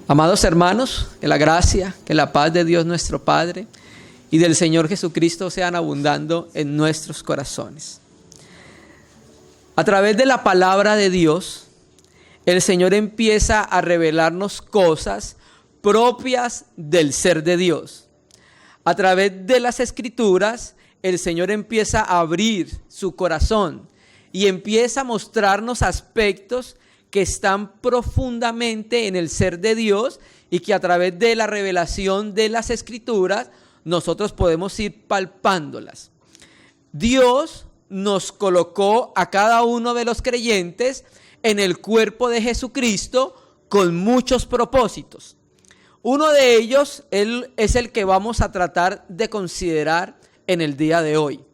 Amados hermanos, que la gracia, que la paz de Dios nuestro Padre y del Señor Jesucristo sean abundando en nuestros corazones. A través de la palabra de Dios, el Señor empieza a revelarnos cosas propias del ser de Dios. A través de las Escrituras, el Señor empieza a abrir su corazón y empieza a mostrarnos aspectos que están profundamente en el ser de Dios y que a través de la revelación de las Escrituras nosotros podemos ir palpándolas. Dios nos colocó a cada uno de los creyentes en el cuerpo de Jesucristo con muchos propósitos. Uno de ellos es el que vamos a tratar de considerar en el día de hoy.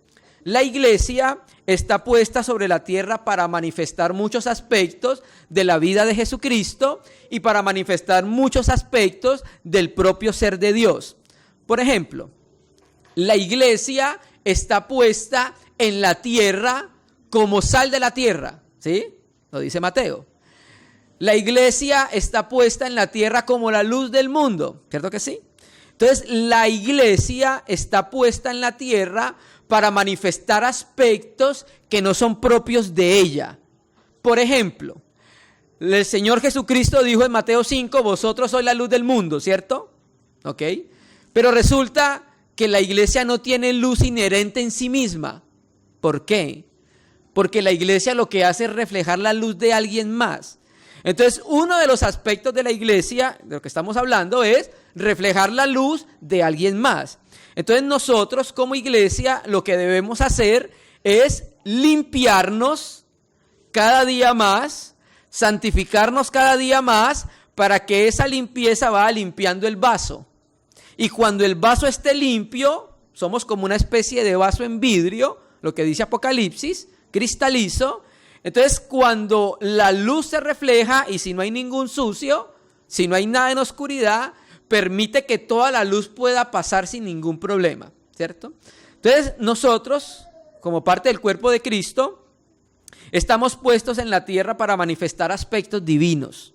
La iglesia está puesta sobre la tierra para manifestar muchos aspectos de la vida de Jesucristo y para manifestar muchos aspectos del propio ser de Dios. Por ejemplo, la iglesia está puesta en la tierra como sal de la tierra, ¿sí? Lo dice Mateo. La iglesia está puesta en la tierra como la luz del mundo, ¿cierto que sí? Entonces, la iglesia está puesta en la tierra para manifestar aspectos que no son propios de ella. Por ejemplo, el Señor Jesucristo dijo en Mateo 5, vosotros sois la luz del mundo, ¿cierto? ¿Ok? Pero resulta que la iglesia no tiene luz inherente en sí misma. ¿Por qué? Porque la iglesia lo que hace es reflejar la luz de alguien más. Entonces, uno de los aspectos de la iglesia, de lo que estamos hablando, es reflejar la luz de alguien más. Entonces, nosotros como iglesia lo que debemos hacer es limpiarnos cada día más, santificarnos cada día más, para que esa limpieza vaya limpiando el vaso. Y cuando el vaso esté limpio, somos como una especie de vaso en vidrio, lo que dice Apocalipsis, cristalizo. Entonces, cuando la luz se refleja y si no hay ningún sucio, si no hay nada en oscuridad, permite que toda la luz pueda pasar sin ningún problema, ¿cierto? Entonces, nosotros, como parte del cuerpo de Cristo, estamos puestos en la tierra para manifestar aspectos divinos,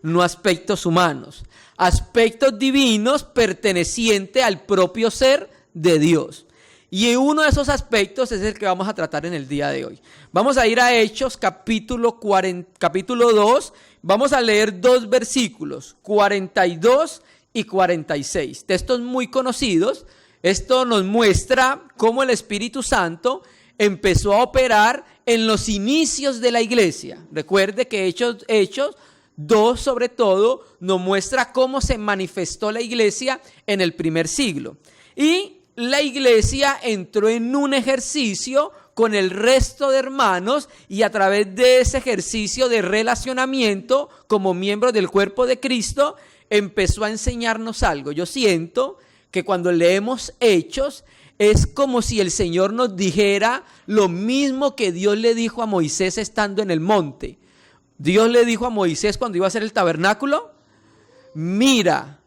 no aspectos humanos, aspectos divinos pertenecientes al propio ser de Dios. Y uno de esos aspectos es el que vamos a tratar en el día de hoy. Vamos a ir a Hechos capítulo 2, vamos a leer 2 versículos, 42 y 46. Textos muy conocidos. Esto nos muestra cómo el Espíritu Santo empezó a operar en los inicios de la iglesia. Recuerde que Hechos 2 sobre todo nos muestra cómo se manifestó la iglesia en el primer siglo. Y la iglesia entró en un ejercicio con el resto de hermanos y a través de ese ejercicio de relacionamiento como miembros del cuerpo de Cristo empezó a enseñarnos algo. Yo siento que cuando leemos Hechos es como si el Señor nos dijera lo mismo que Dios le dijo a Moisés estando en el monte. Dios le dijo a Moisés cuando iba a hacer el tabernáculo, mira,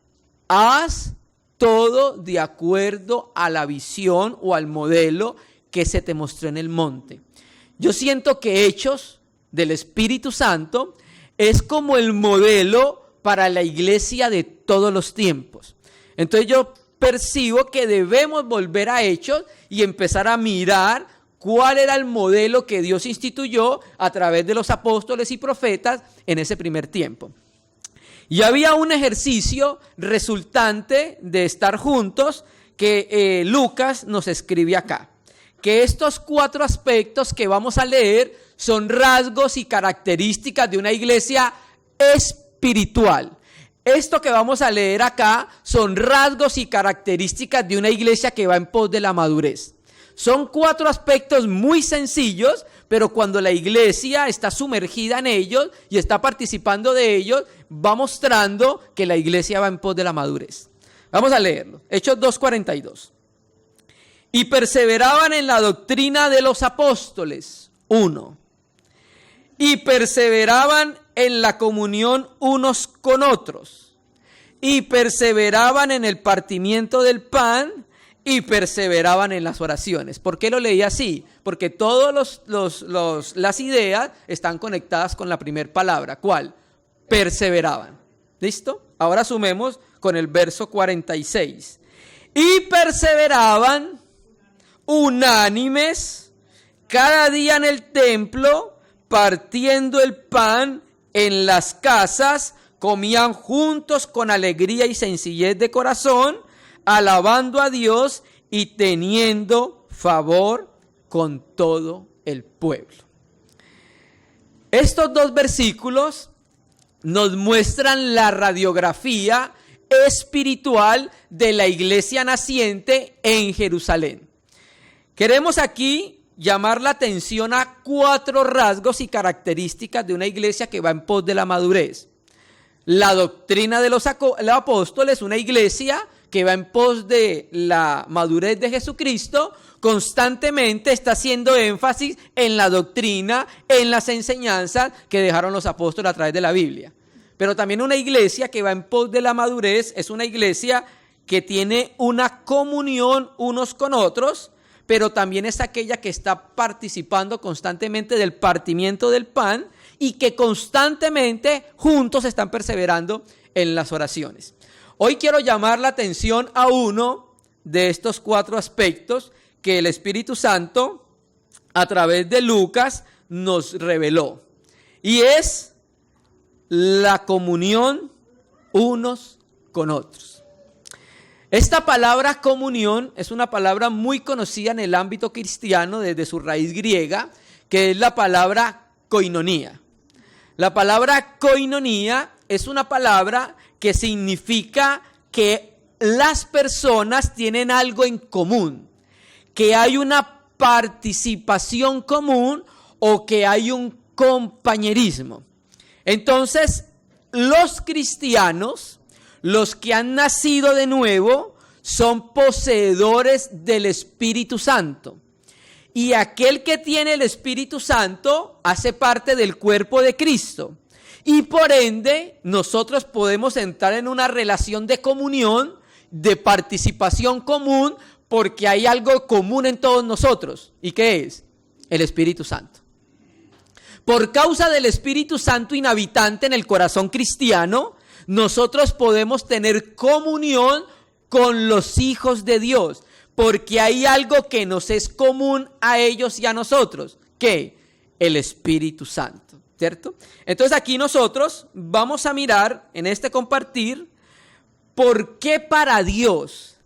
haz todo de acuerdo a la visión o al modelo que se te mostró en el monte. Yo siento que Hechos del Espíritu Santo es como el modelo para la iglesia de todos los tiempos. Entonces yo percibo que debemos volver a Hechos y empezar a mirar cuál era el modelo que Dios instituyó a través de los apóstoles y profetas en ese primer tiempo. Y había un ejercicio resultante de estar juntos que Lucas nos escribe acá. Que estos 4 aspectos que vamos a leer son rasgos y características de una iglesia espiritual. Esto que vamos a leer acá son rasgos y características de una iglesia que va en pos de la madurez. Son 4 aspectos muy sencillos, pero cuando la iglesia está sumergida en ellos y está participando de ellos, va mostrando que la iglesia va en pos de la madurez. Vamos a leerlo. Hechos 2:42. Y perseveraban en la doctrina de los apóstoles. 1. Y perseveraban en la comunión unos con otros. Y perseveraban en el partimiento del pan. Y perseveraban en las oraciones. ¿Por qué lo leí así? Porque todas las ideas están conectadas con la primera palabra. ¿Cuál? Perseveraban. ¿Listo? Ahora sumemos con el verso 46. Y perseveraban unánimes cada día en el templo, partiendo el pan en las casas, comían juntos con alegría y sencillez de corazón, alabando a Dios y teniendo favor con todo el pueblo. Estos dos versículos nos muestran la radiografía espiritual de la iglesia naciente en Jerusalén. Queremos aquí llamar la atención a 4 rasgos y características de una iglesia que va en pos de la madurez. La doctrina de los apóstoles, una iglesia que va en pos de la madurez de Jesucristo, constantemente está haciendo énfasis en la doctrina, en las enseñanzas que dejaron los apóstoles a través de la Biblia. Pero también una iglesia que va en pos de la madurez es una iglesia que tiene una comunión unos con otros, pero también es aquella que está participando constantemente del partimiento del pan y que constantemente juntos están perseverando en las oraciones. Hoy quiero llamar la atención a uno de estos 4 aspectos que el Espíritu Santo a través de Lucas nos reveló, y es la comunión unos con otros. Esta palabra comunión es una palabra muy conocida en el ámbito cristiano desde su raíz griega, que es la palabra koinonía. La palabra koinonía es una palabra que significa que las personas tienen algo en común, que hay una participación común o que hay un compañerismo. Entonces, los cristianos, los que han nacido de nuevo, son poseedores del Espíritu Santo. Y aquel que tiene el Espíritu Santo hace parte del cuerpo de Cristo. Y por ende, nosotros podemos entrar en una relación de comunión, de participación común, porque hay algo común en todos nosotros. ¿Y qué es? El Espíritu Santo. Por causa del Espíritu Santo inhabitante en el corazón cristiano, nosotros podemos tener comunión con los hijos de Dios, porque hay algo que nos es común a ellos y a nosotros. ¿Qué? El Espíritu Santo, ¿cierto? Entonces aquí nosotros vamos a mirar en este compartir por qué para Dios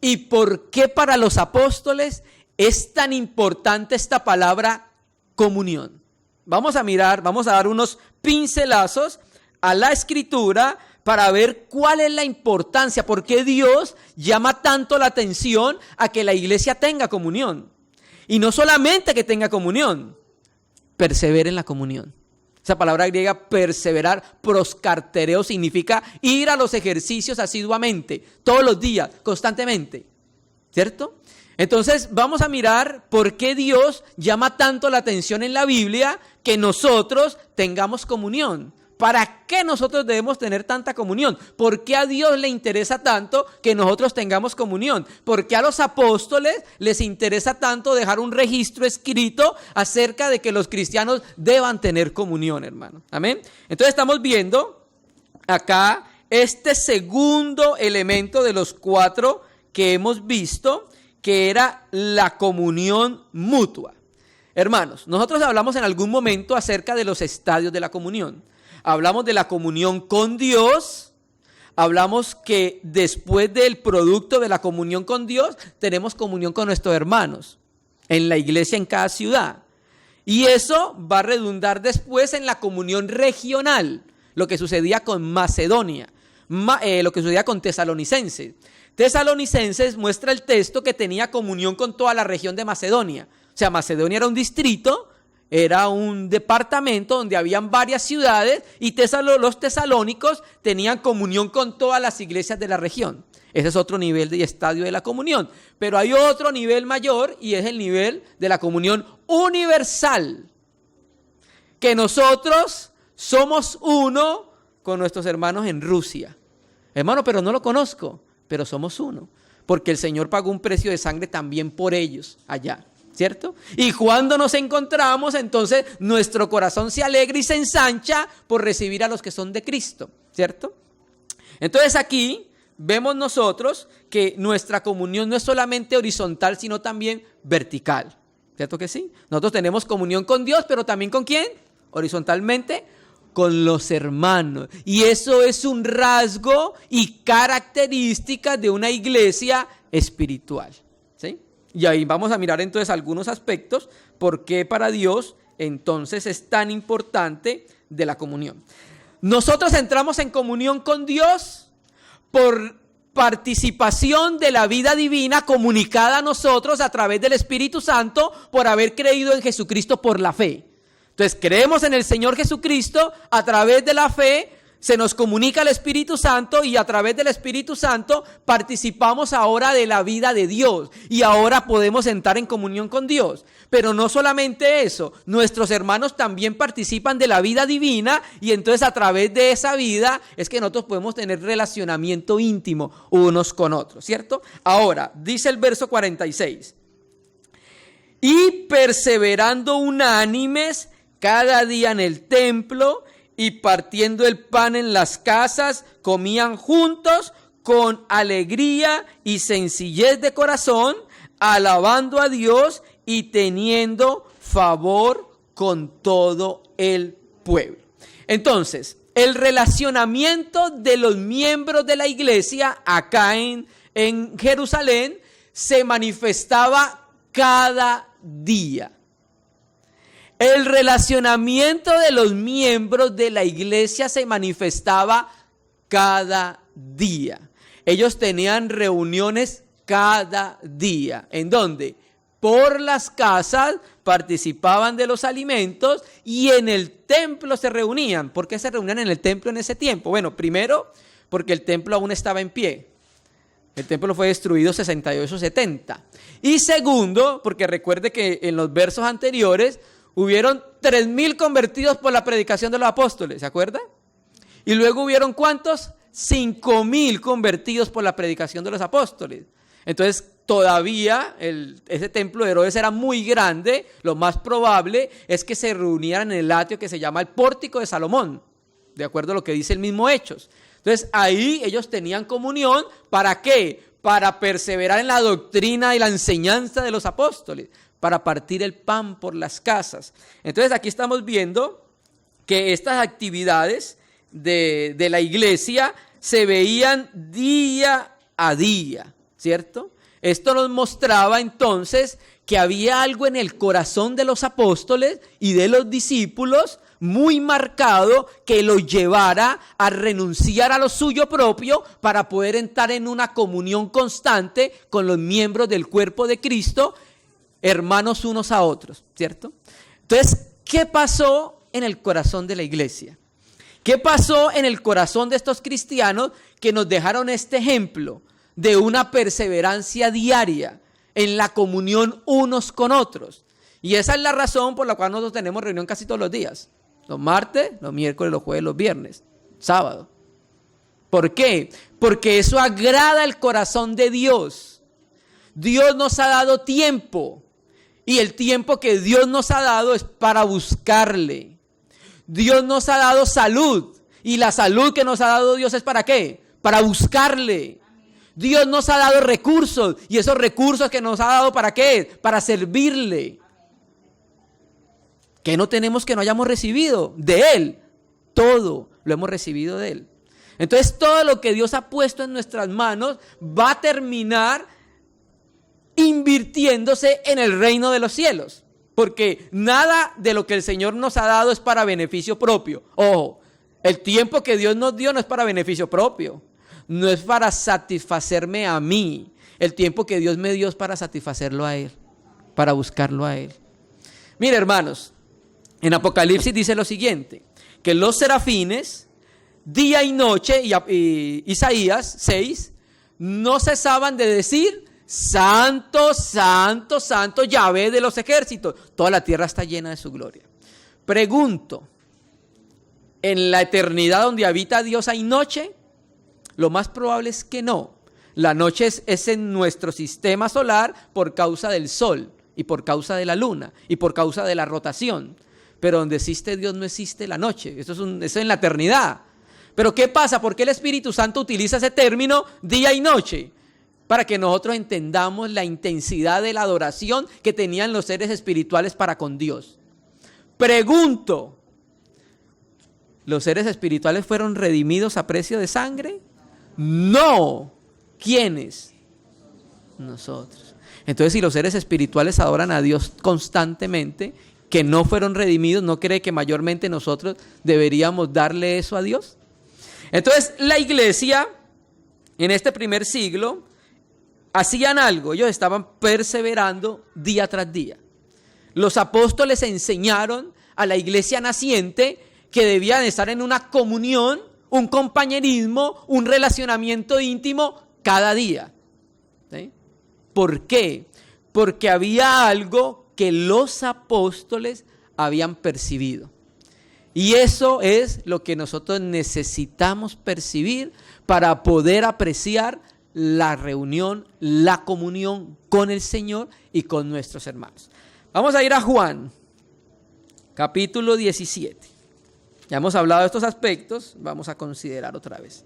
y por qué para los apóstoles es tan importante esta palabra comunión. Vamos a mirar, vamos a dar unos pincelazos a la Escritura para ver cuál es la importancia, por qué Dios llama tanto la atención a que la iglesia tenga comunión. Y no solamente que tenga comunión, persevere en la comunión. Esa palabra griega perseverar, proscartereo, significa ir a los ejercicios asiduamente, todos los días, constantemente, ¿cierto? Entonces vamos a mirar por qué Dios llama tanto la atención en la Biblia que nosotros tengamos comunión. ¿Para qué nosotros debemos tener tanta comunión? ¿Por qué a Dios le interesa tanto que nosotros tengamos comunión? ¿Por qué a los apóstoles les interesa tanto dejar un registro escrito acerca de que los cristianos deban tener comunión, hermano? Amén. Entonces estamos viendo acá este segundo elemento de los 4 que hemos visto, que era la comunión mutua. Hermanos, nosotros hablamos en algún momento acerca de los estadios de la comunión. Hablamos de la comunión con Dios, hablamos que después del producto de la comunión con Dios, tenemos comunión con nuestros hermanos en la iglesia en cada ciudad. Y eso va a redundar después en la comunión regional, lo que sucedía con Macedonia, lo que sucedía con Tesalonicenses. Tesalonicenses muestra el texto que tenía comunión con toda la región de Macedonia. O sea, Macedonia era un distrito, era un departamento donde habían varias ciudades y los tesalónicos tenían comunión con todas las iglesias de la región. Ese es otro nivel de estadio de la comunión. Pero hay otro nivel mayor y es el nivel de la comunión universal. Que nosotros somos uno con nuestros hermanos en Rusia. Hermano, pero no lo conozco, pero somos uno. Porque el Señor pagó un precio de sangre también por ellos allá. ¿Cierto? Y cuando nos encontramos, entonces nuestro corazón se alegra y se ensancha por recibir a los que son de Cristo, ¿cierto? Entonces aquí vemos nosotros que nuestra comunión no es solamente horizontal, sino también vertical. ¿Cierto que sí? Nosotros tenemos comunión con Dios, pero también ¿con quién? Horizontalmente, con los hermanos. Y eso es un rasgo y característica de una iglesia espiritual. ¿Sí? Y ahí vamos a mirar entonces algunos aspectos por qué para Dios entonces es tan importante de la comunión. Nosotros entramos en comunión con Dios por participación de la vida divina comunicada a nosotros a través del Espíritu Santo por haber creído en Jesucristo por la fe. Entonces creemos en el Señor Jesucristo, a través de la fe se nos comunica el Espíritu Santo y a través del Espíritu Santo participamos ahora de la vida de Dios y ahora podemos entrar en comunión con Dios. Pero no solamente eso, nuestros hermanos también participan de la vida divina y entonces a través de esa vida es que nosotros podemos tener relacionamiento íntimo unos con otros, ¿cierto? Ahora, dice el verso 46, y perseverando unánimes cada día en el templo y partiendo el pan en las casas, comían juntos con alegría y sencillez de corazón, alabando a Dios y teniendo favor con todo el pueblo. Entonces, el relacionamiento de los miembros de la iglesia acá en Jerusalén se manifestaba cada día. El relacionamiento de los miembros de la iglesia se manifestaba cada día. Ellos tenían reuniones cada día. ¿En dónde? Por las casas, participaban de los alimentos y en el templo se reunían. ¿Por qué se reunían en el templo en ese tiempo? Bueno, primero, porque el templo aún estaba en pie. El templo fue destruido 68-70. Y segundo, porque recuerde que en los versos anteriores hubieron 3,000 convertidos por la predicación de los apóstoles, ¿se acuerda? Y luego hubieron ¿cuántos? 5,000 convertidos por la predicación de los apóstoles. Entonces todavía ese templo de Herodes era muy grande. Lo más probable es que se reunieran en el atrio que se llama el Pórtico de Salomón, de acuerdo a lo que dice el mismo Hechos. Entonces ahí ellos tenían comunión. ¿Para qué? Para perseverar en la doctrina y la enseñanza de los apóstoles, para partir el pan por las casas. Entonces aquí estamos viendo que estas actividades de la iglesia se veían día a día, ¿cierto? Esto nos mostraba entonces que había algo en el corazón de los apóstoles y de los discípulos muy marcado que los llevara a renunciar a lo suyo propio para poder entrar en una comunión constante con los miembros del cuerpo de Cristo, hermanos unos a otros, ¿cierto? Entonces, ¿qué pasó en el corazón de la iglesia? ¿Qué pasó en el corazón de estos cristianos que nos dejaron este ejemplo de una perseverancia diaria en la comunión unos con otros? Y esa es la razón por la cual nosotros tenemos reunión casi todos los días. Los martes, los miércoles, los jueves, los viernes, sábado. ¿Por qué? Porque eso agrada el corazón de Dios. Dios nos ha dado tiempo. Y el tiempo que Dios nos ha dado es para buscarle. Dios nos ha dado salud. Y la salud que nos ha dado Dios es ¿para qué? Para buscarle. Dios nos ha dado recursos. Y esos recursos que nos ha dado ¿para qué? Para servirle. ¿Qué no tenemos que no hayamos recibido? De Él. Todo lo hemos recibido de Él. Entonces todo lo que Dios ha puesto en nuestras manos va a terminar invirtiéndose en el reino de los cielos. Porque nada de lo que el Señor nos ha dado es para beneficio propio. Ojo, el tiempo que Dios nos dio no es para beneficio propio. No es para satisfacerme a mí. El tiempo que Dios me dio es para satisfacerlo a Él. Para buscarlo a Él. Mire, hermanos, en Apocalipsis dice lo siguiente. Que los serafines, día y noche, y Isaías 6, no cesaban de decir: Santo, santo, santo, Yahvé de los ejércitos. Toda la tierra está llena de su gloria. Pregunto, ¿en la eternidad donde habita Dios hay noche? Lo más probable es que no. La noche es en nuestro sistema solar por causa del sol y por causa de la luna y por causa de la rotación. Pero donde existe Dios no existe la noche. Eso es en la eternidad. Pero ¿qué pasa? ¿Por qué el Espíritu Santo utiliza ese término día y noche? Para que nosotros entendamos la intensidad de la adoración que tenían los seres espirituales para con Dios. Pregunto, ¿los seres espirituales fueron redimidos a precio de sangre? No. ¿Quiénes? Nosotros. Entonces, si los seres espirituales adoran a Dios constantemente, que no fueron redimidos, ¿no cree que mayormente nosotros deberíamos darle eso a Dios? Entonces, la iglesia, en este primer siglo, hacían algo. Ellos estaban perseverando día tras día. Los apóstoles enseñaron a la iglesia naciente que debían estar en una comunión, un compañerismo, un relacionamiento íntimo cada día. ¿Sí? ¿Por qué? Porque había algo que los apóstoles habían percibido. Y eso es lo que nosotros necesitamos percibir para poder apreciar la reunión, la comunión con el Señor y con nuestros hermanos. Vamos a ir a Juan, capítulo 17. Ya hemos hablado de estos aspectos, vamos a considerar otra vez.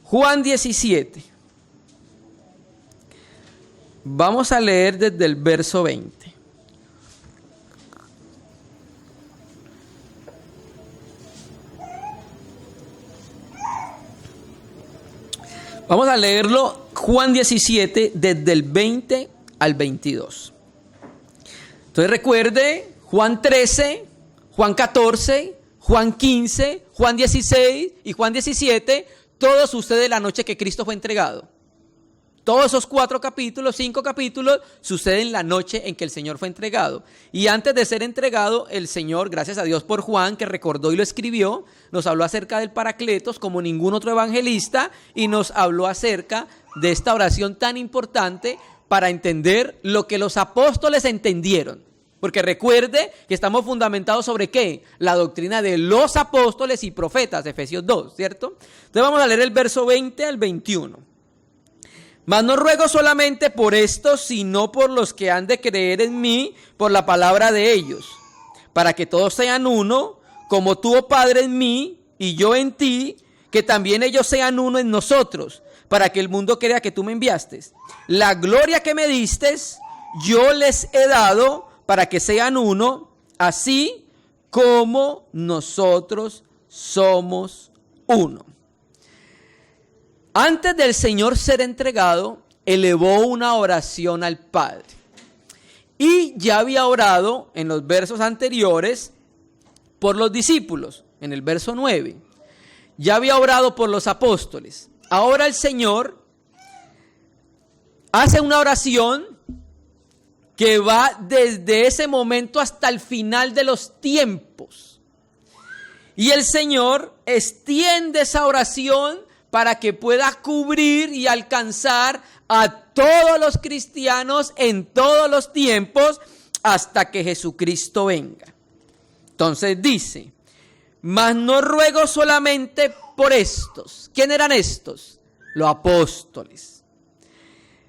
Juan 17. Vamos a leer desde el verso 20. Vamos a leerlo, Juan 17, desde el 20 al 22. Entonces recuerde, Juan 13, Juan 14, Juan 15, Juan 16 y Juan 17, todo sucede la noche que Cristo fue entregado. Todos esos 4 capítulos, 5 capítulos, suceden la noche en que el Señor fue entregado. Y antes de ser entregado, el Señor, gracias a Dios por Juan, que recordó y lo escribió, nos habló acerca del Paracletos como ningún otro evangelista y nos habló acerca de esta oración tan importante para entender lo que los apóstoles entendieron. Porque recuerde que estamos fundamentados sobre ¿qué? La doctrina de los apóstoles y profetas, Efesios 2, ¿cierto? Entonces vamos a leer el verso 20 al 21. Mas no ruego solamente por esto, sino por los que han de creer en mí por la palabra de ellos, para que todos sean uno, como tú, oh Padre, en mí y yo en ti, que también ellos sean uno en nosotros, para que el mundo crea que tú me enviaste. La gloria que me diste, yo les he dado para que sean uno, así como nosotros somos uno. Antes del Señor ser entregado, elevó una oración al Padre. Y ya había orado en los versos anteriores por los discípulos, en el verso 9. Ya había orado por los apóstoles. Ahora el Señor hace una oración que va desde ese momento hasta el final de los tiempos. Y el Señor extiende esa oración para que pueda cubrir y alcanzar a todos los cristianos en todos los tiempos hasta que Jesucristo venga. Entonces dice, mas no ruego solamente por estos. ¿Quién eran estos? Los apóstoles.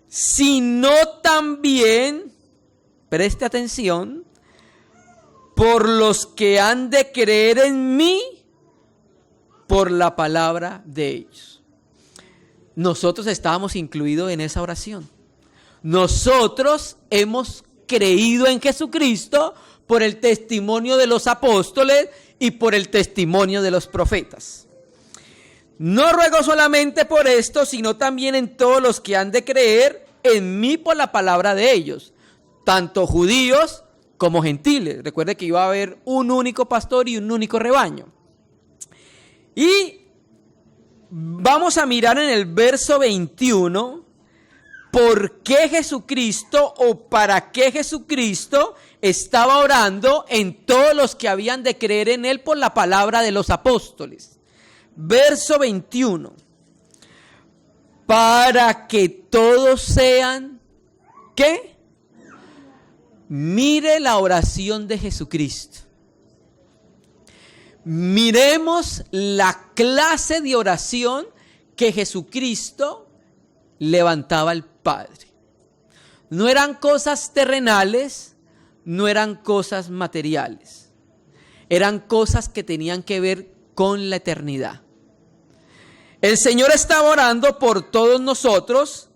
Sino también, preste atención, por los que han de creer en mí por la palabra de ellos. Nosotros estábamos incluidos en esa oración. Nosotros hemos creído en Jesucristo por el testimonio de los apóstoles y por el testimonio de los profetas. No ruego solamente por esto, sino también en todos los que han de creer en mí por la palabra de ellos, tanto judíos como gentiles. Recuerde que iba a haber un único pastor y un único rebaño. Y vamos a mirar en el verso 21 por qué Jesucristo o para qué Jesucristo estaba orando en todos los que habían de creer en él por la palabra de los apóstoles. Verso 21. Para que todos sean, ¿qué? Mire la oración de Jesucristo. Miremos la clase de oración que Jesucristo levantaba al Padre. No eran cosas terrenales, no eran cosas materiales. Eran cosas que tenían que ver con la eternidad. El Señor estaba orando por todos nosotros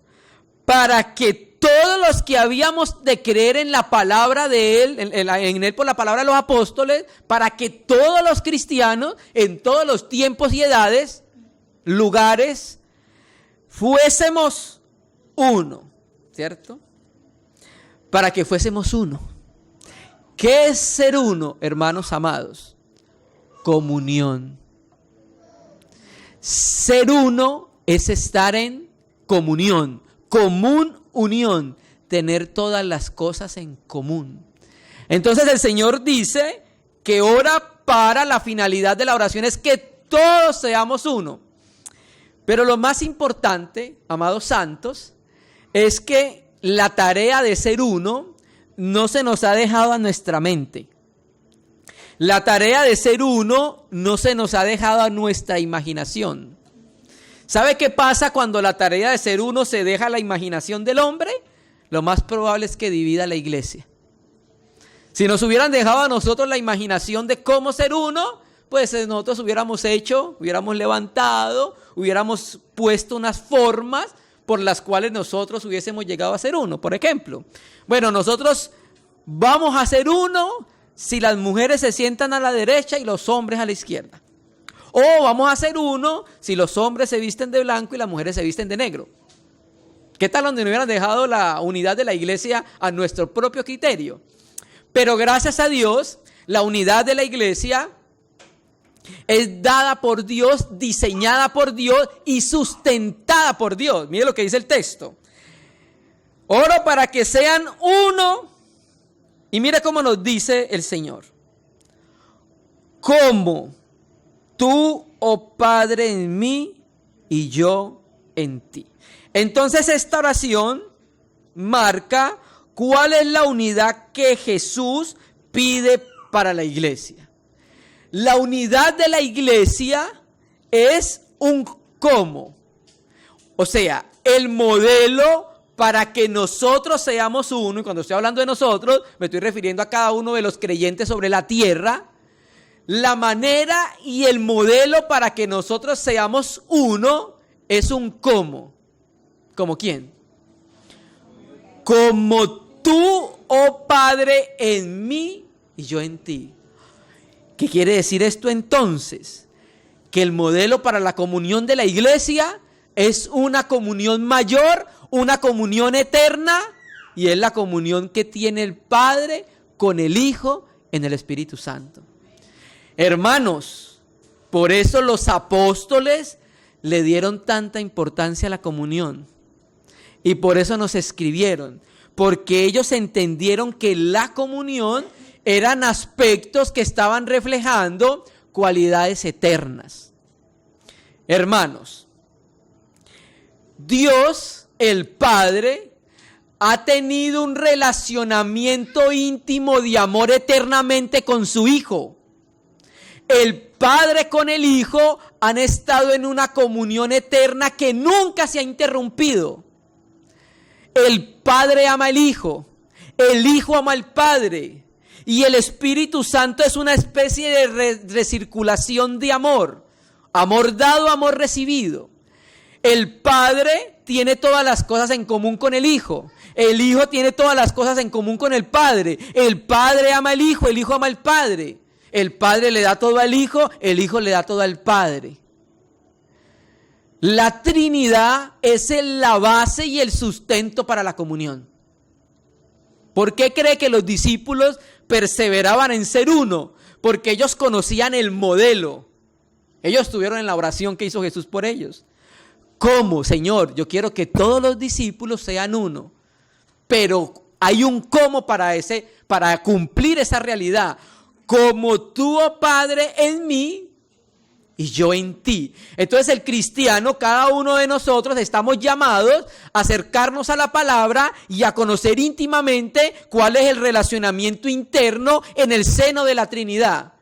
para que todos los que habíamos de creer en la palabra de Él, en Él por la palabra de los apóstoles, para que todos los cristianos en todos los tiempos y edades, lugares, fuésemos uno, ¿cierto? Para que fuésemos uno. ¿Qué es ser uno, hermanos amados? Comunión. Ser uno es estar en comunión, común unión, tener todas las cosas en común. Entonces el Señor dice que ora para la finalidad de la oración es que todos seamos uno. Pero lo más importante, amados santos, es que la tarea de ser uno no se nos ha dejado a nuestra mente. La tarea de ser uno no se nos ha dejado a nuestra imaginación. ¿Sabe qué pasa cuando la tarea de ser uno se deja a la imaginación del hombre? Lo más probable es que divida la iglesia. Si nos hubieran dejado a nosotros la imaginación de cómo ser uno, pues nosotros hubiéramos levantado, hubiéramos puesto unas formas por las cuales nosotros hubiésemos llegado a ser uno. Por ejemplo, bueno, nosotros vamos a ser uno si las mujeres se sientan a la derecha y los hombres a la izquierda. O vamos a ser uno si los hombres se visten de blanco y las mujeres se visten de negro. ¿Qué tal donde no hubieran dejado la unidad de la iglesia a nuestro propio criterio? Pero gracias a Dios, la unidad de la iglesia es dada por Dios, diseñada por Dios y sustentada por Dios. Mire lo que dice el texto. Oro para que sean uno. Y mire cómo nos dice el Señor. Como tú, oh Padre, en mí y yo en ti. Entonces esta oración marca cuál es la unidad que Jesús pide para la iglesia. La unidad de la iglesia es un cómo. O sea, el modelo para que nosotros seamos uno, y cuando estoy hablando de nosotros, me estoy refiriendo a cada uno de los creyentes sobre la tierra. La manera y el modelo para que nosotros seamos uno es un cómo. ¿Cómo quién? Como tú, oh Padre, en mí y yo en ti. ¿Qué quiere decir esto entonces? Que el modelo para la comunión de la iglesia es una comunión mayor, una comunión eterna, y es la comunión que tiene el Padre con el Hijo en el Espíritu Santo. Hermanos, por eso los apóstoles le dieron tanta importancia a la comunión. Y por eso nos escribieron, porque ellos entendieron que la comunión eran aspectos que estaban reflejando cualidades eternas. Hermanos, Dios, el Padre, ha tenido un relacionamiento íntimo de amor eternamente con su Hijo. El Padre con el Hijo han estado en una comunión eterna que nunca se ha interrumpido. El Padre ama al Hijo, el Hijo ama al Padre, y el Espíritu Santo es una especie de recirculación de amor. Amor dado, amor recibido. El Padre tiene todas las cosas en común con el Hijo. El Hijo tiene todas las cosas en común con el Padre. El Padre ama al Hijo, el Hijo ama al Padre. El Padre le da todo al Hijo, el Hijo le da todo al Padre. La Trinidad es la base y el sustento para la comunión. ¿Por qué cree que los discípulos perseveraban en ser uno? Porque ellos conocían el modelo. Ellos estuvieron en la oración que hizo Jesús por ellos. ¿Cómo, Señor? Yo quiero que todos los discípulos sean uno. Pero hay un cómo para cumplir esa realidad. Como tú, oh Padre, en mí y yo en ti. Entonces el cristiano, cada uno de nosotros estamos llamados a acercarnos a la palabra y a conocer íntimamente cuál es el relacionamiento interno en el seno de la Trinidad.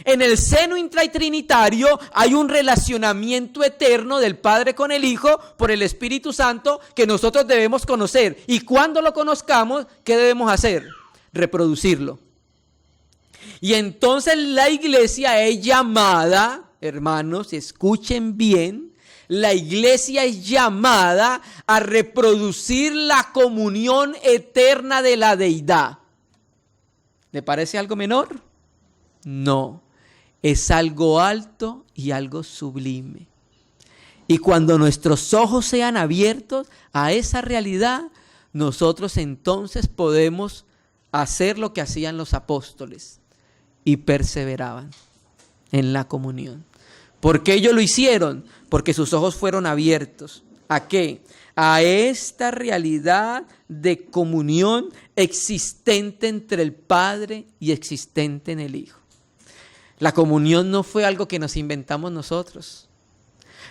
En el seno intratrinitario hay un relacionamiento eterno del Padre con el Hijo por el Espíritu Santo que nosotros debemos conocer. Y cuando lo conozcamos, ¿qué debemos hacer? Reproducirlo. Y entonces la iglesia es llamada, hermanos, escuchen bien, la iglesia es llamada a reproducir la comunión eterna de la deidad. ¿Le parece algo menor? No, es algo alto y algo sublime. Y cuando nuestros ojos sean abiertos a esa realidad, nosotros entonces podemos hacer lo que hacían los apóstoles y perseveraban en la comunión. ¿Por qué ellos lo hicieron? Porque sus ojos fueron abiertos. ¿A qué? A esta realidad de comunión existente entre el Padre y existente en el Hijo. La comunión no fue algo que nos inventamos nosotros.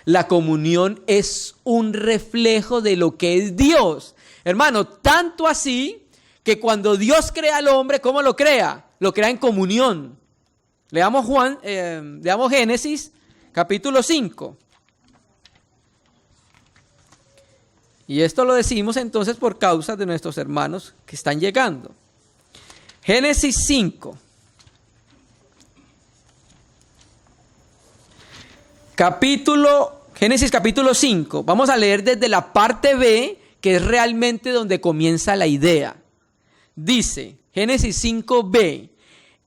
La comunión es un reflejo de lo que es Dios. Hermano, tanto así que cuando Dios crea al hombre, ¿cómo lo crea? Lo crea en comunión. Leamos Génesis, capítulo 5. Y esto lo decimos entonces por causa de nuestros hermanos que están llegando. Génesis 5. Génesis capítulo 5. Vamos a leer desde la parte B, que es realmente donde comienza la idea. Dice, Génesis 5b,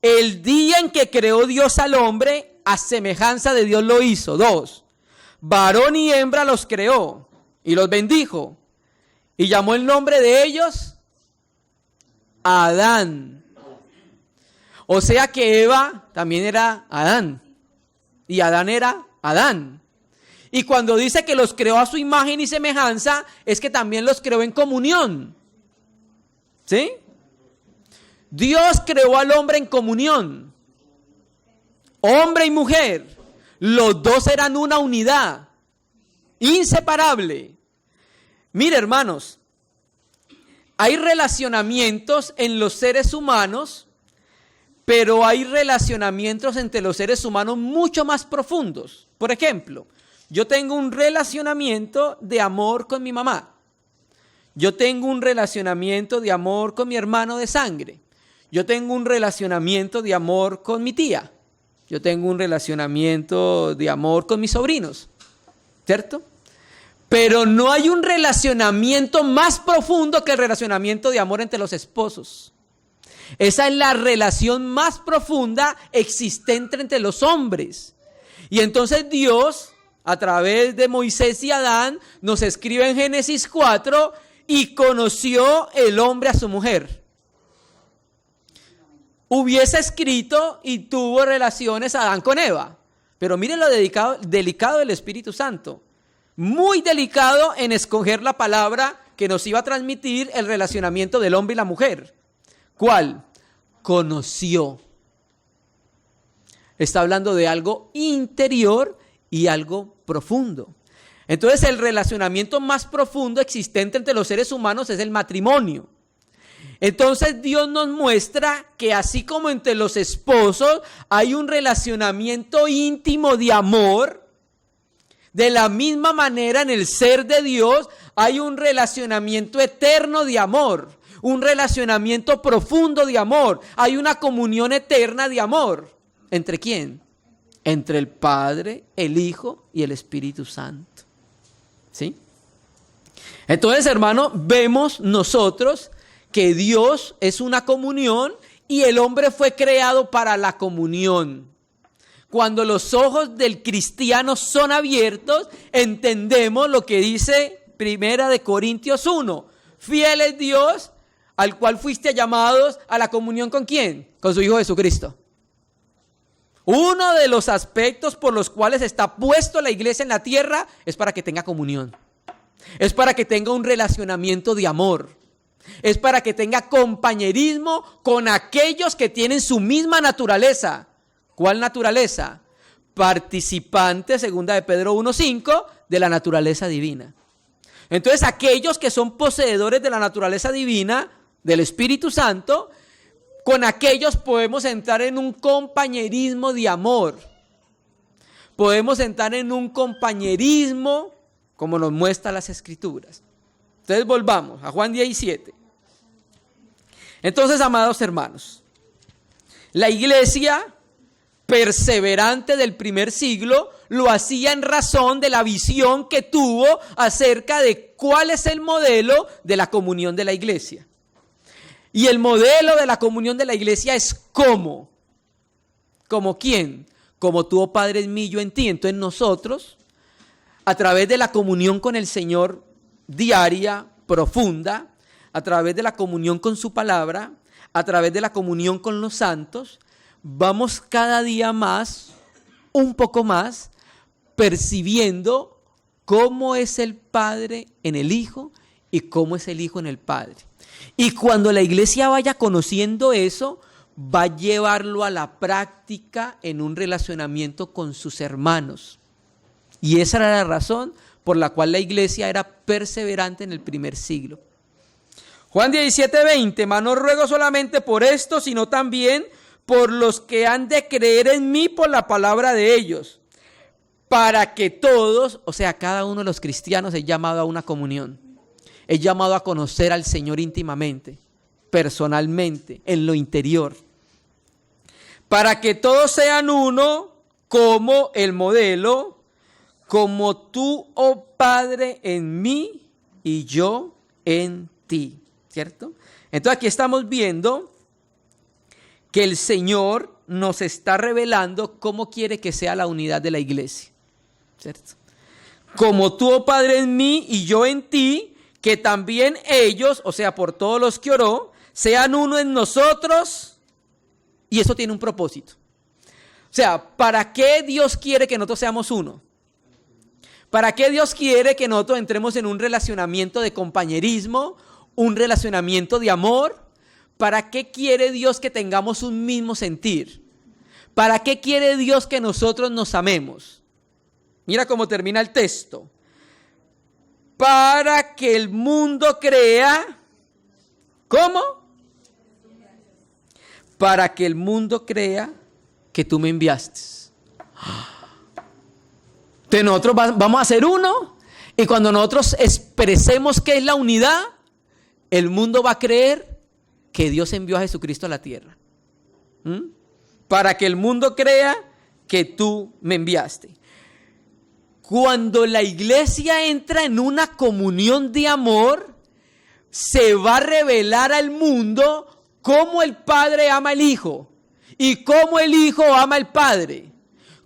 el día en que creó Dios al hombre, a semejanza de Dios lo hizo. 2, varón y hembra los creó y los bendijo y llamó el nombre de ellos Adán. O sea que Eva también era Adán y Adán era Adán. Y cuando dice que los creó a su imagen y semejanza, es que también los creó en comunión. ¿Sí? Dios creó al hombre en comunión. Hombre y mujer. Los dos eran una unidad. Inseparable. Mire, hermanos. Hay relacionamientos en los seres humanos, pero hay relacionamientos entre los seres humanos mucho más profundos. Por ejemplo, yo tengo un relacionamiento de amor con mi mamá. Yo tengo un relacionamiento de amor con mi hermano de sangre. Yo tengo un relacionamiento de amor con mi tía. Yo tengo un relacionamiento de amor con mis sobrinos. ¿Cierto? Pero no hay un relacionamiento más profundo que el relacionamiento de amor entre los esposos. Esa es la relación más profunda existente entre los hombres. Y entonces Dios, a través de Moisés y Adán, nos escribe en Génesis 4, y conoció el hombre a su mujer. Hubiese escrito y tuvo relaciones Adán con Eva. Pero miren lo delicado del Espíritu Santo. Muy delicado en escoger la palabra que nos iba a transmitir el relacionamiento del hombre y la mujer. ¿Cuál? Conoció. Está hablando de algo interior y algo profundo. Entonces el relacionamiento más profundo existente entre los seres humanos es el matrimonio. Entonces Dios nos muestra que así como entre los esposos hay un relacionamiento íntimo de amor, de la misma manera en el ser de Dios hay un relacionamiento eterno de amor, un relacionamiento profundo de amor, hay una comunión eterna de amor. ¿Entre quién? Entre el Padre, el Hijo y el Espíritu Santo. ¿Sí? Entonces, hermano, vemos nosotros que Dios es una comunión y el hombre fue creado para la comunión. Cuando los ojos del cristiano son abiertos, entendemos lo que dice 1 Corintios 1. Fiel es Dios, al cual fuiste llamados a la comunión ¿con quién? Con su Hijo Jesucristo. Uno de los aspectos por los cuales está puesto la iglesia en la tierra es para que tenga comunión. Es para que tenga un relacionamiento de amor. Es para que tenga compañerismo con aquellos que tienen su misma naturaleza. ¿Cuál naturaleza? Participante, segunda de Pedro 1:5, de la naturaleza divina. Entonces, aquellos que son poseedores de la naturaleza divina, del Espíritu Santo, con aquellos podemos entrar en un compañerismo de amor. Podemos entrar en un compañerismo como nos muestran las Escrituras. Entonces volvamos a Juan 17. Entonces, amados hermanos, la iglesia perseverante del primer siglo, lo hacía en razón de la visión que tuvo acerca de cuál es el modelo de la comunión de la iglesia. Y el modelo de la comunión de la iglesia es ¿cómo? ¿Como quién? Como tú, oh Padre, en mí, yo en ti. Entonces nosotros, a través de la comunión con el Señor diaria, profunda, a través de la comunión con su palabra, a través de la comunión con los santos, vamos cada día más, un poco más, percibiendo cómo es el Padre en el Hijo y cómo es el Hijo en el Padre. Y cuando la iglesia vaya conociendo eso, va a llevarlo a la práctica en un relacionamiento con sus hermanos. Y esa era la razón por la cual la iglesia era perseverante en el primer siglo. Juan 17:20, mas no ruego solamente por esto, sino también por los que han de creer en mí por la palabra de ellos, para que todos, o sea, cada uno de los cristianos es llamado a una comunión, es llamado a conocer al Señor íntimamente, personalmente, en lo interior, para que todos sean uno como el modelo, como tú, oh Padre, en mí y yo en ti, ¿cierto? Entonces aquí estamos viendo que el Señor nos está revelando cómo quiere que sea la unidad de la iglesia, ¿cierto? Como tú, oh Padre, en mí y yo en ti, que también ellos, o sea, por todos los que oró, sean uno en nosotros, y eso tiene un propósito. O sea, ¿para qué Dios quiere que nosotros seamos uno? ¿Para qué Dios quiere que nosotros entremos en un relacionamiento de compañerismo, un relacionamiento de amor? ¿Para qué quiere Dios que tengamos un mismo sentir? ¿Para qué quiere Dios que nosotros nos amemos? Mira cómo termina el texto. Para que el mundo crea, ¿cómo? Para que el mundo crea que tú me enviaste. Entonces nosotros vamos a ser uno, y cuando nosotros expresemos qué es la unidad, el mundo va a creer que Dios envió a Jesucristo a la tierra. Para que el mundo crea que tú me enviaste. Cuando la iglesia entra en una comunión de amor, se va a revelar al mundo cómo el Padre ama al Hijo y cómo el Hijo ama al Padre.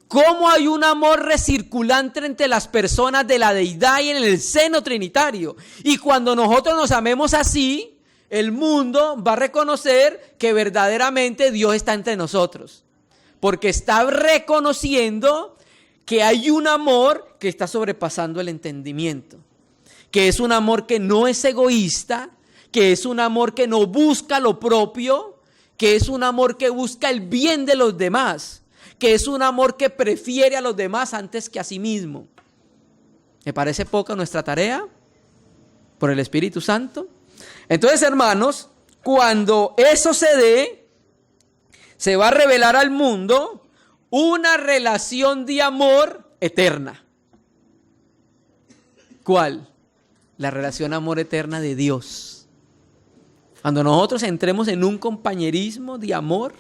Cómo hay un amor recirculante entre las personas de la deidad y en el seno trinitario. Y cuando nosotros nos amemos así, el mundo va a reconocer que verdaderamente Dios está entre nosotros. Porque está reconociendo que hay un amor que está sobrepasando el entendimiento. Que es un amor que no es egoísta, que es un amor que no busca lo propio, que es un amor que busca el bien de los demás, que es un amor que prefiere a los demás antes que a sí mismo. ¿Me parece poca nuestra tarea por el Espíritu Santo? Entonces, hermanos, cuando eso se dé, se va a revelar al mundo una relación de amor eterna. ¿Cuál? La relación amor eterna de Dios. Cuando nosotros entremos en un compañerismo de amor,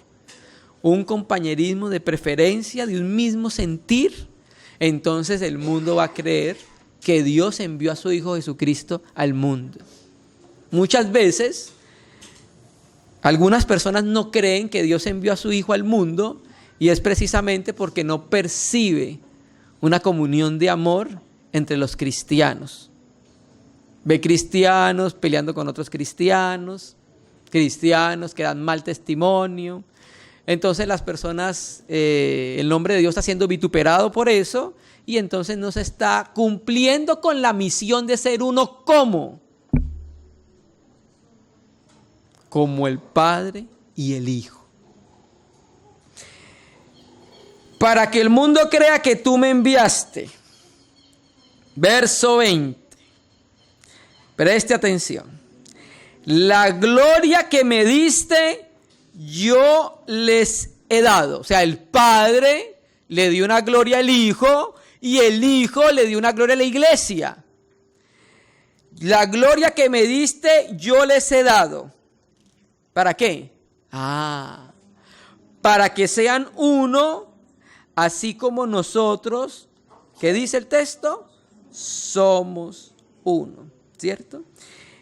un compañerismo de preferencia, de un mismo sentir, entonces el mundo va a creer que Dios envió a su Hijo Jesucristo al mundo. Muchas veces, algunas personas no creen que Dios envió a su Hijo al mundo, y es precisamente porque no percibe una comunión de amor entre los cristianos. Ve cristianos peleando con otros cristianos, cristianos que dan mal testimonio. Entonces las personas, el nombre de Dios está siendo vituperado por eso, y entonces no se está cumpliendo con la misión de ser uno como el Padre y el Hijo. Para que el mundo crea que tú me enviaste. Verso 20. Preste atención. La gloria que me diste, yo les he dado. O sea, el Padre le dio una gloria al Hijo y el Hijo le dio una gloria a la iglesia. La gloria que me diste, yo les he dado. ¿Para qué? Para que sean uno así como nosotros, ¿qué dice el texto? Somos uno, ¿cierto?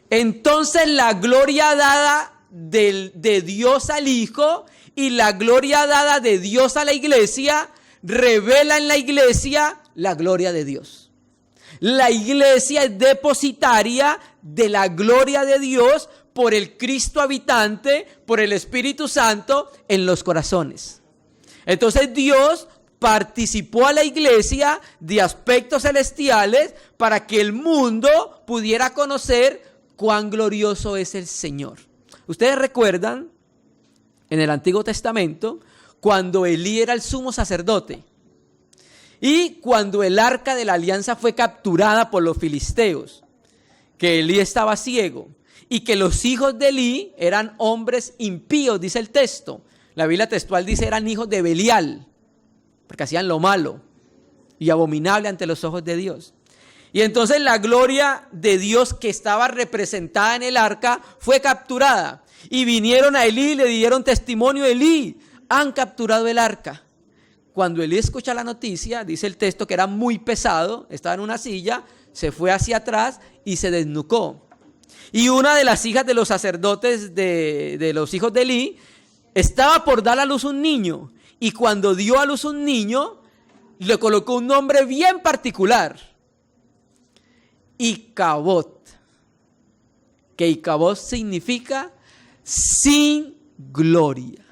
Entonces la gloria dada de Dios al Hijo y la gloria dada de Dios a la iglesia revela en la iglesia la gloria de Dios. La iglesia es depositaria de la gloria de Dios por el Cristo habitante, por el Espíritu Santo en los corazones. Entonces Dios participó a la iglesia de aspectos celestiales para que el mundo pudiera conocer cuán glorioso es el Señor. Ustedes recuerdan en el Antiguo Testamento cuando Elí era el sumo sacerdote y cuando el arca de la alianza fue capturada por los filisteos, que Elí estaba ciego y que los hijos de Elí eran hombres impíos, dice el texto. La Biblia textual dice eran hijos de Belial, porque hacían lo malo y abominable ante los ojos de Dios. Y entonces la gloria de Dios que estaba representada en el arca fue capturada. Y vinieron a Elí y le dieron testimonio: Elí, han capturado el arca. Cuando Elí escucha la noticia, dice el texto que era muy pesado, estaba en una silla, se fue hacia atrás y se desnucó. Y una de las hijas de los sacerdotes de los hijos de Elí estaba por dar a luz un niño. Y cuando dio a luz un niño, le colocó un nombre bien particular: Icabod, que Icabod significa sin gloria.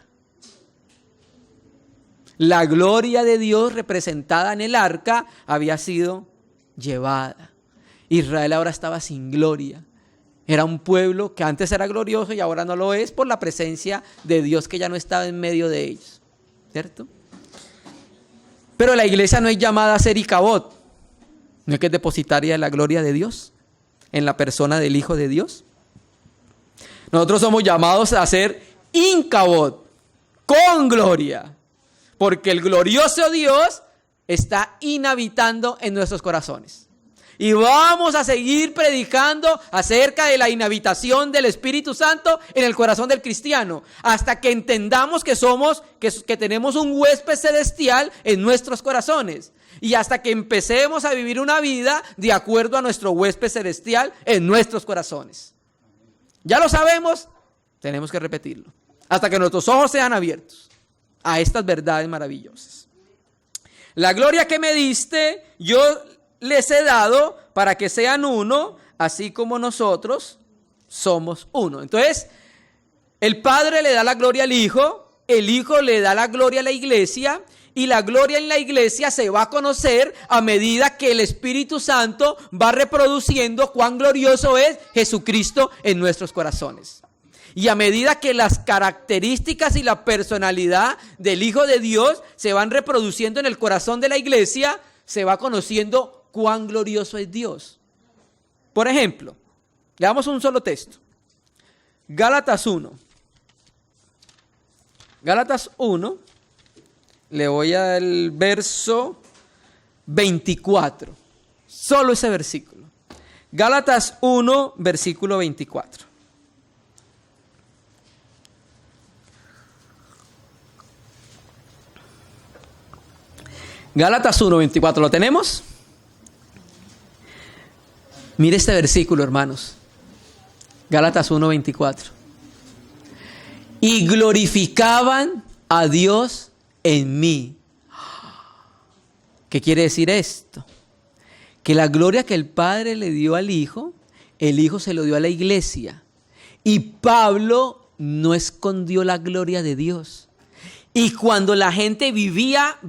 La gloria de Dios representada en el arca había sido llevada. Israel ahora estaba sin gloria. Era un pueblo que antes era glorioso y ahora no lo es por la presencia de Dios que ya no estaba en medio de ellos, ¿cierto? Pero la iglesia no es llamada a ser Icabod, no es que es depositaria de la gloria de Dios en la persona del Hijo de Dios. Nosotros somos llamados a ser Incabod, con gloria, porque el glorioso Dios está inhabitando en nuestros corazones. Y vamos a seguir predicando acerca de la inhabitación del Espíritu Santo en el corazón del cristiano, hasta que entendamos que tenemos un huésped celestial en nuestros corazones. Y hasta que empecemos a vivir una vida de acuerdo a nuestro huésped celestial en nuestros corazones. Ya lo sabemos, tenemos que repetirlo. Hasta que nuestros ojos sean abiertos a estas verdades maravillosas. La gloria que me diste, yo les he dado para que sean uno, así como nosotros somos uno. Entonces, el Padre le da la gloria al Hijo, el Hijo le da la gloria a la iglesia, y la gloria en la iglesia se va a conocer a medida que el Espíritu Santo va reproduciendo cuán glorioso es Jesucristo en nuestros corazones. Y a medida que las características y la personalidad del Hijo de Dios se van reproduciendo en el corazón de la iglesia, se va conociendo cuán glorioso es Dios. Por ejemplo, le damos un solo texto. Gálatas 1. Gálatas 1, le voy a dar el verso 24. Solo ese versículo. Gálatas 1, versículo 24. Gálatas 1, 24, ¿lo tenemos? Mire este versículo, hermanos. Gálatas 1, 24. Y glorificaban a Dios en mí. ¿Qué quiere decir esto? Que la gloria que el Padre le dio al Hijo, el Hijo se lo dio a la iglesia. Y Pablo no escondió la gloria de Dios. Y cuando la gente veía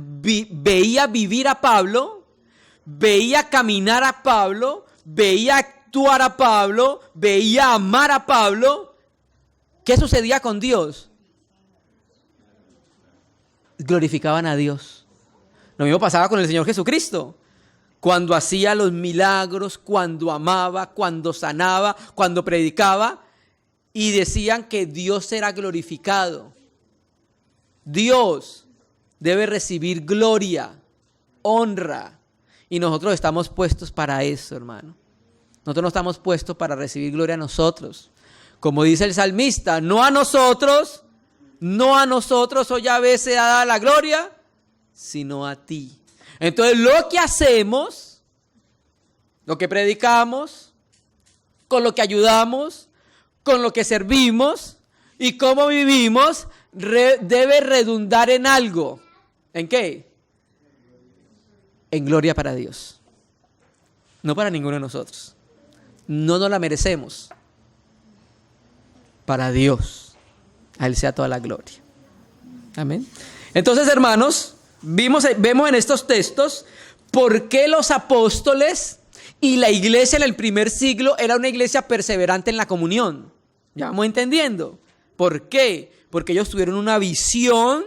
vivir a Pablo, veía caminar a Pablo, veía actuar a Pablo, veía amar a Pablo, ¿qué sucedía con Dios? Glorificaban a Dios. Lo mismo pasaba con el Señor Jesucristo. Cuando hacía los milagros, cuando amaba, cuando sanaba, cuando predicaba, y decían que Dios era glorificado. Dios debe recibir gloria, honra, y nosotros estamos puestos para eso, hermano. Nosotros no estamos puestos para recibir gloria a nosotros. Como dice el salmista, no a nosotros, oh Yahvé sea dada la gloria, sino a ti. Entonces lo que hacemos, lo que predicamos, con lo que ayudamos, con lo que servimos y cómo vivimos, debe redundar en algo. ¿En qué? En gloria para Dios. No para ninguno de nosotros. No nos la merecemos. Para Dios. A Él sea toda la gloria. Amén. Entonces, hermanos, vemos en estos textos por qué los apóstoles y la iglesia en el primer siglo era una iglesia perseverante en la comunión. ¿Ya vamos entendiendo? ¿Por qué? Porque ellos tuvieron una visión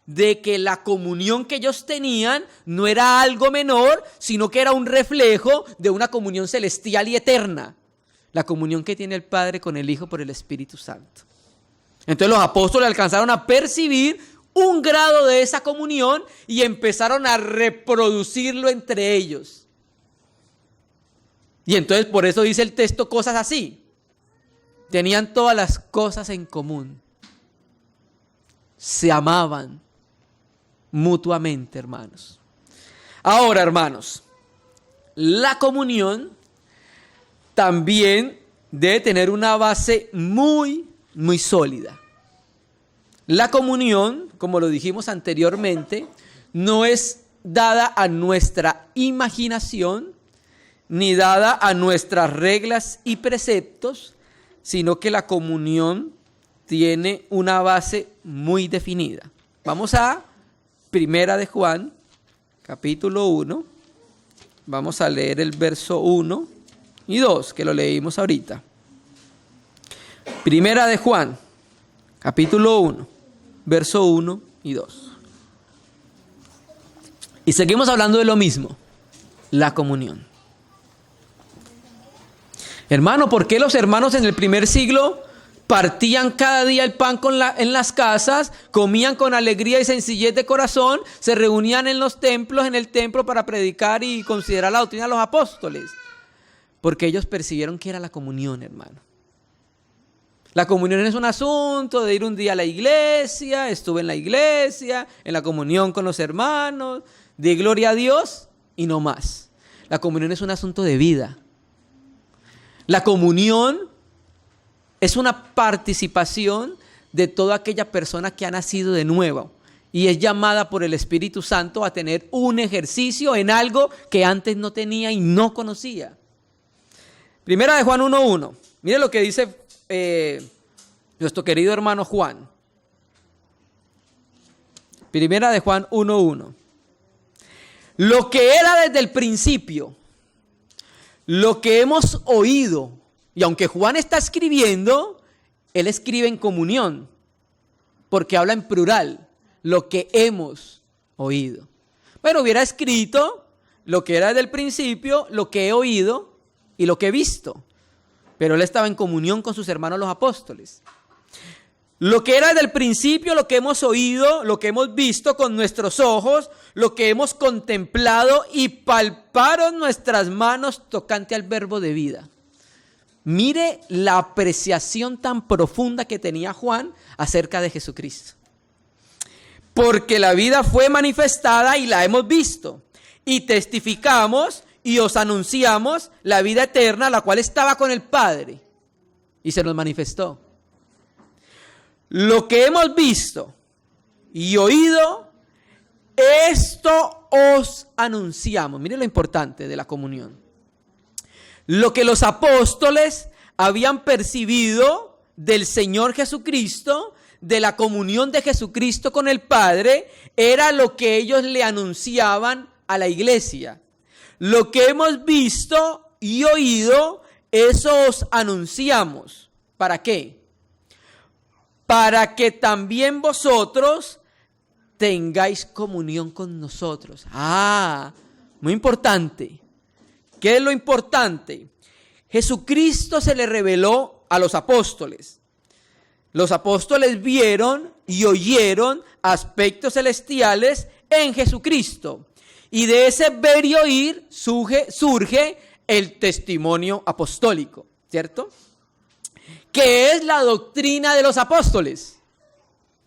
de que la comunión que ellos tenían no era algo menor, sino que era un reflejo de una comunión celestial y eterna. La comunión que tiene el Padre con el Hijo por el Espíritu Santo. Entonces los apóstoles alcanzaron a percibir un grado de esa comunión y empezaron a reproducirlo entre ellos. Y entonces por eso dice el texto cosas así. Tenían todas las cosas en común. Se amaban mutuamente, hermanos. Ahora, hermanos, la comunión también debe tener una base muy, muy sólida. La comunión, como lo dijimos anteriormente, no es dada a nuestra imaginación, ni dada a nuestras reglas y preceptos, sino que la comunión tiene una base muy definida. Vamos a Primera de Juan, capítulo 1. Vamos a leer el verso 1 y 2, que lo leímos ahorita. Primera de Juan, capítulo 1, verso 1 y 2. Y seguimos hablando de lo mismo, la comunión. Hermano, ¿por qué los hermanos en el primer siglo partían cada día el pan en las casas, comían con alegría y sencillez de corazón, se reunían en los templos, en el templo para predicar y considerar la doctrina de los apóstoles? Porque ellos percibieron que era la comunión, hermano. La comunión es un asunto de ir un día a la iglesia, estuve en la iglesia, en la comunión con los hermanos, de gloria a Dios y no más. La comunión es un asunto de vida. La comunión es una participación de toda aquella persona que ha nacido de nuevo y es llamada por el Espíritu Santo a tener un ejercicio en algo que antes no tenía y no conocía. Primera de Juan 1:1. Mire lo que dice nuestro querido hermano Juan. Primera de Juan 1:1. Lo que era desde el principio, lo que hemos oído. Y aunque Juan está escribiendo, él escribe en comunión, porque habla en plural, lo que hemos oído. Bueno, hubiera escrito lo que era desde el principio, lo que he oído y lo que he visto. Pero él estaba en comunión con sus hermanos los apóstoles. Lo que era desde el principio, lo que hemos oído, lo que hemos visto con nuestros ojos, lo que hemos contemplado y palparon nuestras manos tocante al verbo de vida. Mire la apreciación tan profunda que tenía Juan acerca de Jesucristo. Porque la vida fue manifestada y la hemos visto. Y testificamos y os anunciamos la vida eterna, la cual estaba con el Padre. Y se nos manifestó. Lo que hemos visto y oído, esto os anunciamos. Mire lo importante de la comunión. Lo que los apóstoles habían percibido del Señor Jesucristo, de la comunión de Jesucristo con el Padre, era lo que ellos le anunciaban a la iglesia. Lo que hemos visto y oído, eso os anunciamos. ¿Para qué? Para que también vosotros tengáis comunión con nosotros. Muy importante. ¿Qué es lo importante? Jesucristo se le reveló a los apóstoles. Los apóstoles vieron y oyeron aspectos celestiales en Jesucristo. Y de ese ver y oír surge el testimonio apostólico, ¿cierto? ¿Qué es la doctrina de los apóstoles?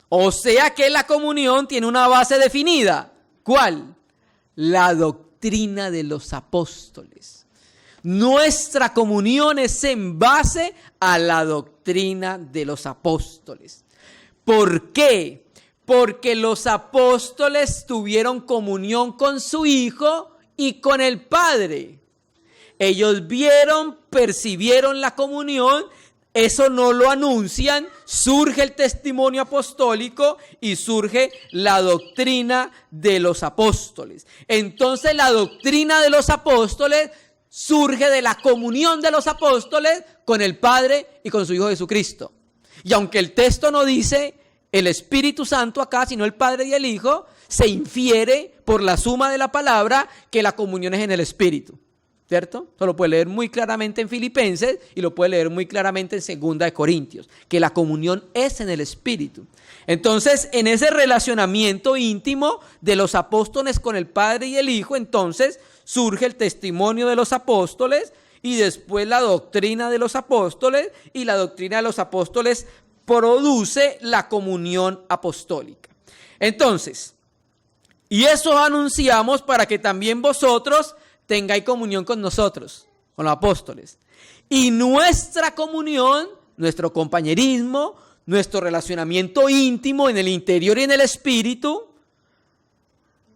O sea que la comunión tiene una base definida. ¿Cuál? La doctrina de los apóstoles. Nuestra comunión es en base a la doctrina de los apóstoles. ¿Por qué? Porque los apóstoles tuvieron comunión con su Hijo y con el Padre. Ellos vieron, percibieron la comunión, eso no lo anuncian, surge el testimonio apostólico y surge la doctrina de los apóstoles. Entonces la doctrina de los apóstoles surge de la comunión de los apóstoles con el Padre y con su Hijo Jesucristo. Y aunque el texto no dice el Espíritu Santo acá, sino el Padre y el Hijo, se infiere por la suma de la palabra que la comunión es en el Espíritu. ¿Cierto? Eso lo puede leer muy claramente en Filipenses y lo puede leer muy claramente en 2 Corintios, que la comunión es en el Espíritu. Entonces, en ese relacionamiento íntimo de los apóstoles con el Padre y el Hijo, entonces surge el testimonio de los apóstoles y después la doctrina de los apóstoles, y la doctrina de los apóstoles produce la comunión apostólica. Entonces, y eso anunciamos para que también vosotros tengáis comunión con nosotros, con los apóstoles. Y nuestra comunión, nuestro compañerismo, nuestro relacionamiento íntimo en el interior y en el espíritu,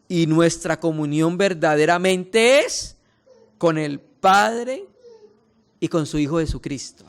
y nuestra comunión verdaderamente es con el Padre y con su Hijo Jesucristo.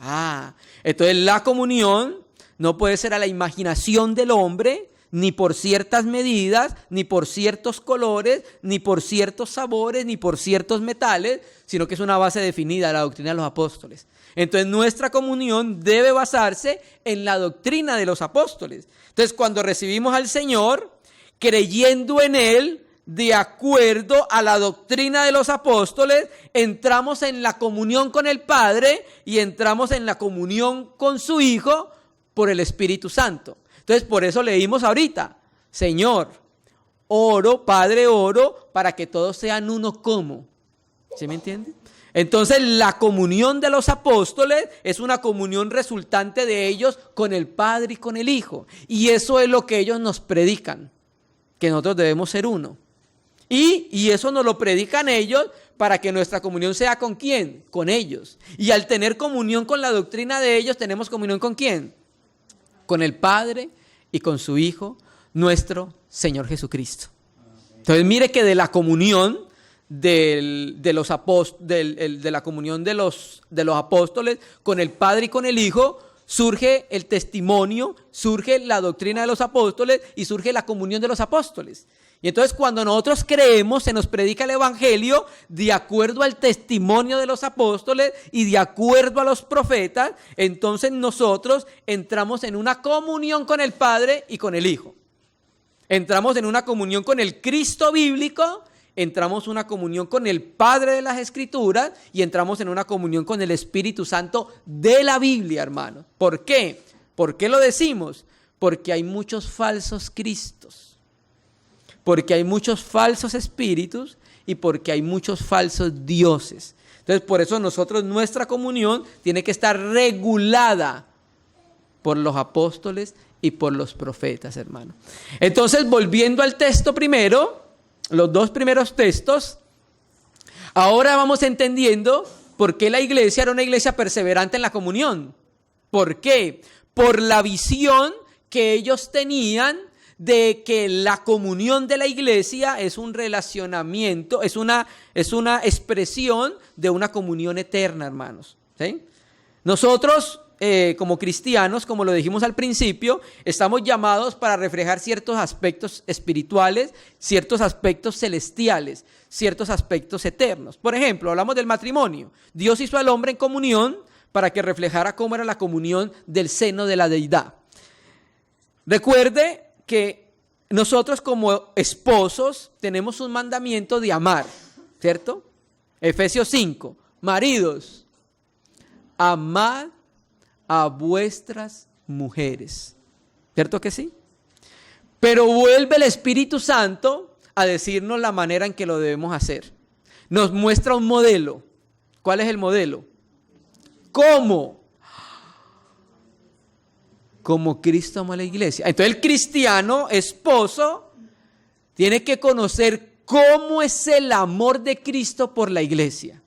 Entonces la comunión no puede ser a la imaginación del hombre, ni por ciertas medidas, ni por ciertos colores, ni por ciertos sabores, ni por ciertos metales, sino que es una base definida de la doctrina de los apóstoles. Entonces nuestra comunión debe basarse en la doctrina de los apóstoles. Entonces cuando recibimos al Señor, creyendo en Él, de acuerdo a la doctrina de los apóstoles, entramos en la comunión con el Padre y entramos en la comunión con su Hijo por el Espíritu Santo. Entonces, por eso leímos ahorita, Señor, oro, Padre, oro, para que todos sean uno como. ¿Sí me entiende? Entonces, la comunión de los apóstoles es una comunión resultante de ellos con el Padre y con el Hijo. Y eso es lo que ellos nos predican, que nosotros debemos ser uno. Y eso nos lo predican ellos para que nuestra comunión sea ¿con quién? Con ellos. Y al tener comunión con la doctrina de ellos, tenemos comunión ¿con quién? Con el Padre y con su Hijo, nuestro Señor Jesucristo. Entonces mire que de la comunión de la comunión de los apóstoles con el Padre y con el Hijo, surge el testimonio, surge la doctrina de los apóstoles y surge la comunión de los apóstoles. Y entonces cuando nosotros creemos, se nos predica el Evangelio de acuerdo al testimonio de los apóstoles y de acuerdo a los profetas, entonces nosotros entramos en una comunión con el Padre y con el Hijo. Entramos en una comunión con el Cristo bíblico, entramos en una comunión con el Padre de las Escrituras y entramos en una comunión con el Espíritu Santo de la Biblia, hermanos. ¿Por qué? ¿Por qué lo decimos? Porque hay muchos falsos cristos. Porque hay muchos falsos espíritus y porque hay muchos falsos dioses. Entonces, por eso nuestra comunión tiene que estar regulada por los apóstoles y por los profetas, hermano. Entonces, volviendo al texto primero, los dos primeros textos, ahora vamos entendiendo por qué la iglesia era una iglesia perseverante en la comunión. ¿Por qué? Por la visión que ellos tenían de que la comunión de la iglesia es un relacionamiento, es una expresión de una comunión eterna, hermanos. ¿Sí? Nosotros, como cristianos, como lo dijimos al principio, estamos llamados para reflejar ciertos aspectos espirituales, ciertos aspectos celestiales, ciertos aspectos eternos. Por ejemplo, hablamos del matrimonio. Dios hizo al hombre en comunión para que reflejara cómo era la comunión del seno de la deidad. Recuerde que nosotros como esposos tenemos un mandamiento de amar, ¿cierto? Efesios 5, maridos, amad a vuestras mujeres, ¿cierto que sí? Pero vuelve el Espíritu Santo a decirnos la manera en que lo debemos hacer. Nos muestra un modelo. ¿Cuál es el modelo? ¿Cómo? Como Cristo amó a la iglesia. Entonces el cristiano esposo tiene que conocer cómo es el amor de Cristo por la iglesia.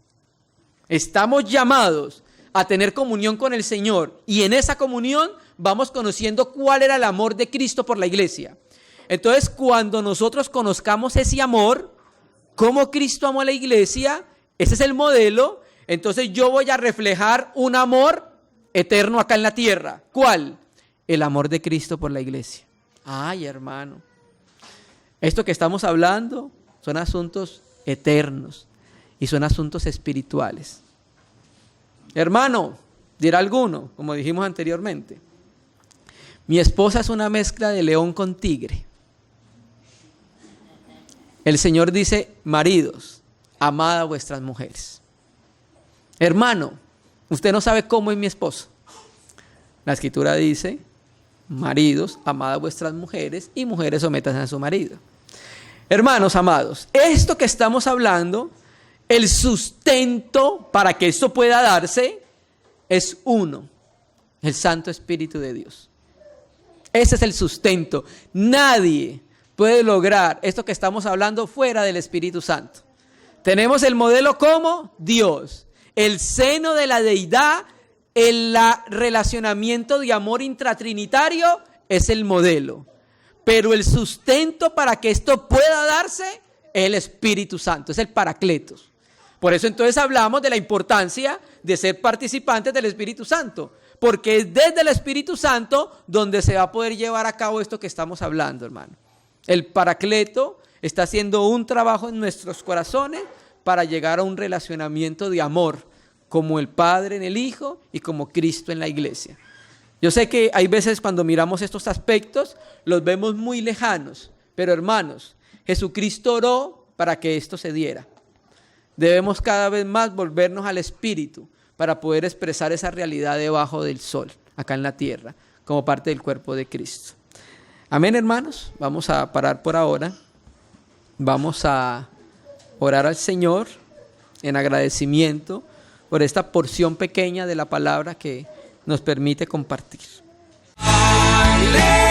Estamos llamados a tener comunión con el Señor y en esa comunión vamos conociendo cuál era el amor de Cristo por la iglesia. Entonces, cuando nosotros conozcamos ese amor, cómo Cristo amó a la iglesia, ese es el modelo, entonces yo voy a reflejar un amor eterno acá en la tierra. ¿Cuál? El amor de Cristo por la iglesia. Ay, hermano, esto que estamos hablando son asuntos eternos y son asuntos espirituales. Hermano, dirá alguno, como dijimos anteriormente, mi esposa es una mezcla de león con tigre. El Señor dice, maridos, amad a vuestras mujeres. Hermano, usted no sabe cómo es mi esposo. La Escritura dice, maridos, amad a vuestras mujeres y mujeres sométanse a su marido. Hermanos amados, esto que estamos hablando, el sustento para que esto pueda darse es uno, el Santo Espíritu de Dios. Ese es el sustento. Nadie puede lograr esto que estamos hablando fuera del Espíritu Santo. Tenemos el modelo como Dios, el seno de la deidad, el relacionamiento de amor intratrinitario es el modelo. Pero el sustento para que esto pueda darse es el Espíritu Santo, es el Paracletos. Por eso entonces hablamos de la importancia de ser participantes del Espíritu Santo, porque es desde el Espíritu Santo donde se va a poder llevar a cabo esto que estamos hablando, hermano. El Paracleto está haciendo un trabajo en nuestros corazones para llegar a un relacionamiento de amor, como el Padre en el Hijo y como Cristo en la iglesia. Yo sé que hay veces cuando miramos estos aspectos, los vemos muy lejanos, pero hermanos, Jesucristo oró para que esto se diera. Debemos cada vez más volvernos al Espíritu para poder expresar esa realidad debajo del sol, acá en la tierra, como parte del cuerpo de Cristo. Amén, hermanos. Vamos a parar por ahora. Vamos a orar al Señor en agradecimiento por esta porción pequeña de la palabra que nos permite compartir. Aleluya.